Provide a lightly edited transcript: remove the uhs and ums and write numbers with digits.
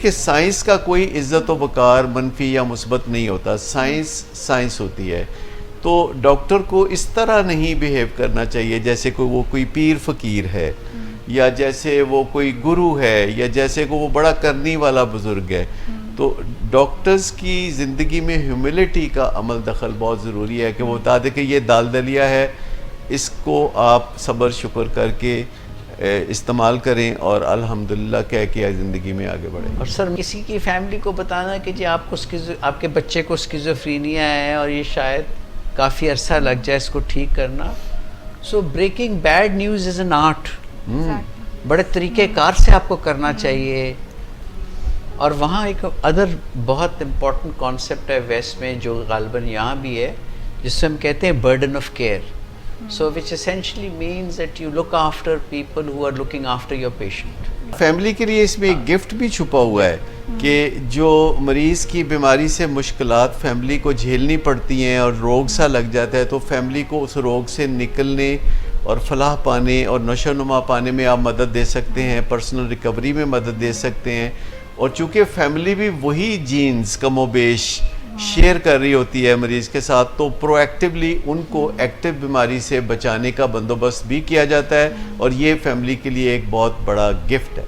کہ سائنس کا کوئی عزت و وقار منفی یا مثبت نہیں ہوتا. سائنس ہوتی ہے. تو ڈاکٹر کو اس طرح نہیں بیہیو کرنا چاہیے جیسے وہ کوئی پیر فقیر ہے، یا جیسے وہ کوئی گرو ہے، یا جیسے وہ بڑا کرنی والا بزرگ ہے. تو ڈاکٹرز کی زندگی میں ہیوملٹی کا عمل دخل بہت ضروری ہے کہ وہ بتا دے کہ یہ دال دلیا ہے، اس کو آپ صبر شکر کر کے استعمال کریں اور الحمدللہ کہہ کے زندگی میں آگے بڑھیں. اور سر کسی کی فیملی کو بتانا کہ جی آپ کے بچے کو اسکیزوفرینیا ہے اور یہ شاید کافی عرصہ لگ جائے اس کو ٹھیک کرنا. So breaking bad news is an art. بڑے طریقہ کار سے آپ کو کرنا چاہیے. اور وہاں ایک ادر بہت امپورٹنٹ کانسیپٹ ہے ویسٹ میں جو غالباً یہاں بھی ہے، جس سے ہم کہتے ہیں burden of care. So which essentially means that you look after people who are looking after your patient. Family کے لیے اس میں ایک گفٹ بھی چھپا ہوا ہے کہ جو مریض کی بیماری سے مشکلات فیملی کو جھیلنی پڑتی ہیں اور روگ سا لگ جاتا ہے، تو فیملی کو اس روگ سے نکلنے اور فلاح پانے اور نشو و نما پانے میں آپ مدد دے سکتے ہیں، پرسنل ریکوری میں مدد دے سکتے ہیں. اور چونکہ فیملی بھی وہی جینز کم و بیش شیئر کر رہی ہوتی ہے مریض کے ساتھ، تو پرو ایکٹیولی ان کو ایکٹیو بیماری سے بچانے کا بندوبست بھی کیا جاتا ہے، اور یہ فیملی کے لیے ایک بہت بڑا گفٹ ہے.